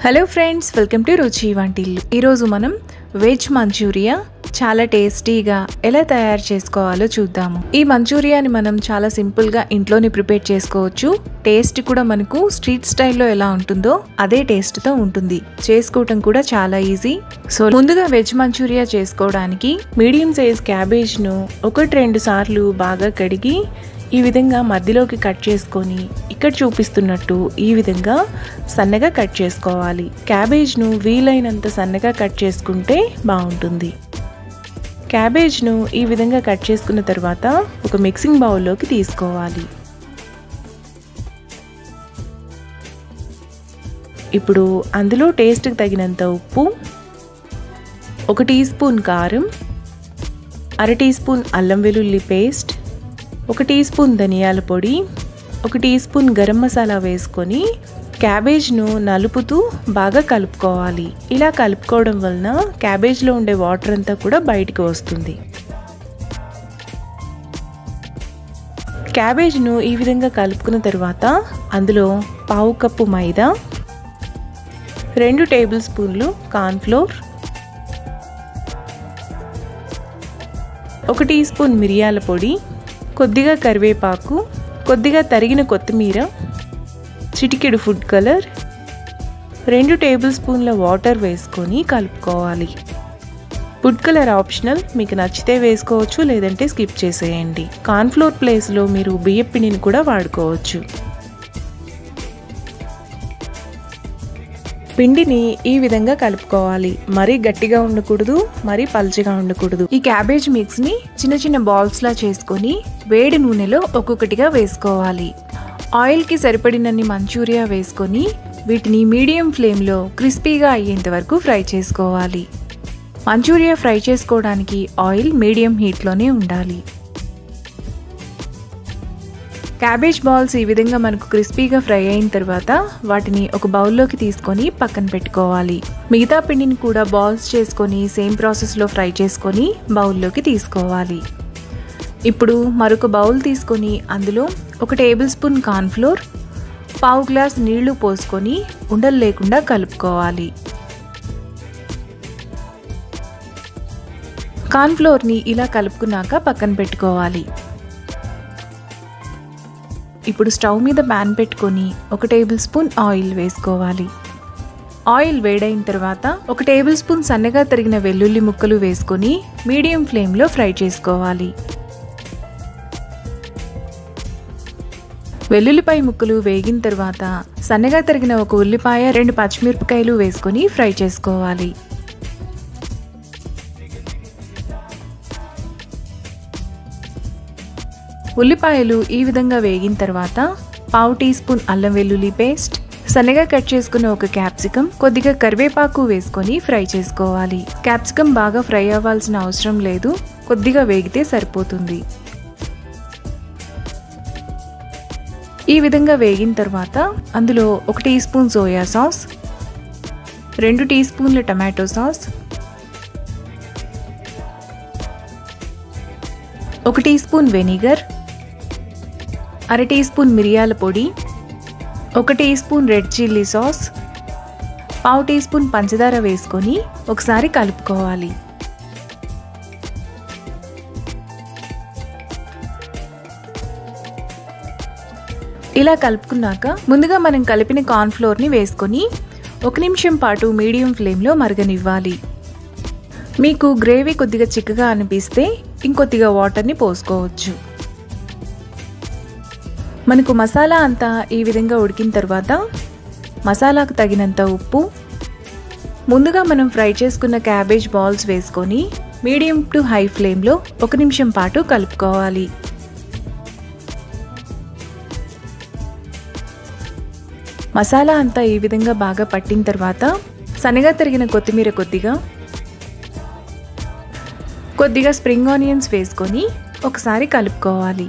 Hello friends, welcome to రుచి వంటిల్లు. ఈరోజు మనం వెజ్ మంచూరియా చాలా టేస్టీగా ఎలా తయారు చేసుకోవాలో చూద్దాము. ఈ మంచూరియాని మనం చాలా సింపుల్గా ఇంట్లోనే ప్రిపేర్ చేసుకోవచ్చు. టేస్ట్ కూడా మనకు స్ట్రీట్ స్టైల్లో ఎలా ఉంటుందో అదే టేస్ట్తో ఉంటుంది. చేసుకోవటం కూడా చాలా ఈజీ. సో ముందుగా వెజ్ మంచూరియా చేసుకోవడానికి మీడియం సైజ్ క్యాబేజ్ను 1-2 సార్లు బాగా కడిగి ఈ విధంగా మధ్యలోకి కట్ చేసుకొని ఇక్కడ చూపిస్తున్నట్టు ఈ విధంగా సన్నగా కట్ చేసుకోవాలి. క్యాబేజ్ను వీలైనంత సన్నగా కట్ చేసుకుంటే బాగుంటుంది. క్యాబేజ్ను ఈ విధంగా కట్ చేసుకున్న తర్వాత ఒక మిక్సింగ్ బౌల్లోకి తీసుకోవాలి. ఇప్పుడు అందులో టేస్ట్కి తగినంత ఉప్పు, 1 టీ స్పూన్ కారం, 1/2 టీ స్పూన్ అల్లం వెల్లుల్లి పేస్ట్, 1 టీ స్పూన్ ధనియాల పొడి, 1 టీ స్పూన్ గరం మసాలా వేసుకొని క్యాబేజ్ను నలుపుతూ బాగా కలుపుకోవాలి. ఇలా కలుపుకోవడం వలన క్యాబేజ్లో ఉండే వాటర్ అంతా కూడా బయటికి వస్తుంది. క్యాబేజ్ను ఈ విధంగా కలుపుకున్న తర్వాత అందులో 1/2 కప్పు మైదా, 2 టేబుల్ స్పూన్లు కార్న్ఫ్లోర్, 1 టీ స్పూన్ మిరియాల పొడి, కొద్దిగా కరివేపాకు, కొద్దిగా తరిగిన కొత్తిమీర, చిటికెడు ఫుడ్ కలర్, 2 టేబుల్ స్పూన్ల వాటర్ వేసుకొని కలుపుకోవాలి. ఫుడ్ కలర్ ఆప్షనల్, మీకు నచ్చితే వేసుకోవచ్చు, లేదంటే స్కిప్ చేసేయండి. కార్న్ఫ్లోర్ ప్లేస్లో మీరు బియ్యం పిండిని కూడా వాడుకోవచ్చు. పిండిని ఈ విధంగా కలుపుకోవాలి. మరీ గట్టిగా ఉండకూడదు, మరీ పల్చగా ఉండకూడదు. ఈ క్యాబేజ్ మిక్స్ ని చిన్న చిన్న బాల్స్ లా చేసుకొని వేడి నూనెలో ఒక్కొక్కటిగా వేసుకోవాలి. ఆయిల్ కి సరిపడినన్ని మంచూరియా వేసుకొని వీటిని మీడియం ఫ్లేమ్ లో క్రిస్పీగా అయ్యేంత వరకు ఫ్రై చేసుకోవాలి. మంచూరియా ఫ్రై చేసుకోవడానికి ఆయిల్ మీడియం హీట్ లోనే ఉండాలి. క్యాబేజ్ బాల్స్ ఈ విధంగా మనకు క్రిస్పీగా ఫ్రై అయిన తర్వాత వాటిని ఒక బౌల్లోకి తీసుకొని పక్కన పెట్టుకోవాలి. మిగతా పిండిని కూడా బాల్స్ చేసుకొని సేమ్ ప్రాసెస్లో ఫ్రై చేసుకొని బౌల్లోకి తీసుకోవాలి. ఇప్పుడు మరొక బౌల్ తీసుకొని అందులో 1 టేబుల్ స్పూన్ కార్న్ఫ్లోర్, 1/2 గ్లాస్ నీళ్లు పోసుకొని ఉండలు లేకుండా కలుపుకోవాలి. కార్న్ఫ్లోర్ని ఇలా కలుపుకున్నాక పక్కన పెట్టుకోవాలి. ఇప్పుడు స్టవ్ మీద ప్యాన్ పెట్టుకొని 1 టేబుల్ స్పూన్ ఆయిల్ వేసుకోవాలి. ఆయిల్ వేడైన తర్వాత 1 టేబుల్ స్పూన్ సన్నగా తరిగిన వెల్లుల్లి ముక్కలు వేసుకొని మీడియం ఫ్లేమ్లో ఫ్రై చేసుకోవాలి. వెల్లుల్లిపాయ ముక్కలు వేగిన తర్వాత సన్నగా తరిగిన 1 ఉల్లిపాయ, 2 పచ్చిమిరపకాయలు వేసుకొని ఫ్రై చేసుకోవాలి. ఉల్లిపాయలు ఈ విధంగా వేగిన తర్వాత 1/2 టీ స్పూన్ అల్లం వెల్లుల్లి పేస్ట్, సన్నగా కట్ చేసుకున్న 1 క్యాప్సికం, కొద్దిగా కరివేపాకు వేసుకొని ఫ్రై చేసుకోవాలి. క్యాప్సికం బాగా ఫ్రై అవ్వాల్సిన అవసరం లేదు, కొద్దిగా వేగితే సరిపోతుంది. ఈ విధంగా వేగిన తర్వాత అందులో 1 teaspoon soya sauce, 2 tea స్పూన్ల tomato sauce, 1 teaspoon vinegar, 1/2 teaspoon మిరియాల పొడి, 1 teaspoon red chilli sauce, 1/2 teaspoon పంచదార వేసుకొని ఒకసారి కలుపుకోవాలి. ఇలా కలుపుకున్నాక ముందుగా మనం కలిపిన కార్న్ఫ్లోర్ని వేసుకొని 1 నిమిషం పాటు మీడియం ఫ్లేమ్లో మరగనివ్వాలి. మీకు గ్రేవీ కొద్దిగా చిక్కగా అనిపిస్తే ఇంకొద్దిగా వాటర్ని పోసుకోవచ్చు. మనకు మసాలా అంతా ఈ విధంగా ఉడికిన తర్వాత మసాలాకు తగినంత ఉప్పు, ముందుగా మనం ఫ్రై చేసుకున్న క్యాబేజ్ బాల్స్ వేసుకొని మీడియం టు హై ఫ్లేమ్లో 1 నిమిషం పాటు కలుపుకోవాలి. మసాలా అంతా ఈ విధంగా బాగా పట్టిన తర్వాత సన్నగా తరిగిన కొత్తిమీర కొద్దిగా స్ప్రింగ్ ఆనియన్స్ వేసుకొని ఒకసారి కలుపుకోవాలి.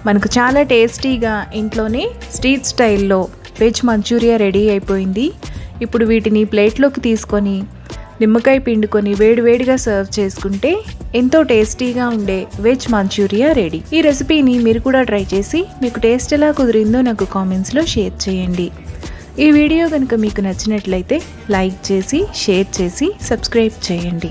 మనకు చాలా టేస్టీగా ఇంట్లోనే స్ట్రీట్ స్టైల్లో వెజ్ మంచూరియా రెడీ అయిపోయింది. ఇప్పుడు వీటిని ప్లేట్లోకి తీసుకొని నిమ్మకాయ పిండుకొని వేడివేడిగా సర్వ్ చేసుకుంటే ఎంతో టేస్టీగా ఉండే వెజ్ మంచూరియా రెడీ. ఈ రెసిపీని మీరు కూడా ట్రై చేసి మీకు టేస్ట్ ఎలా కుదిరిందో నాకు కామెంట్స్లో షేర్ చేయండి. ఈ వీడియో కనుక మీకు నచ్చినట్లయితే లైక్ చేసి, షేర్ చేసి, సబ్స్క్రైబ్ చేయండి.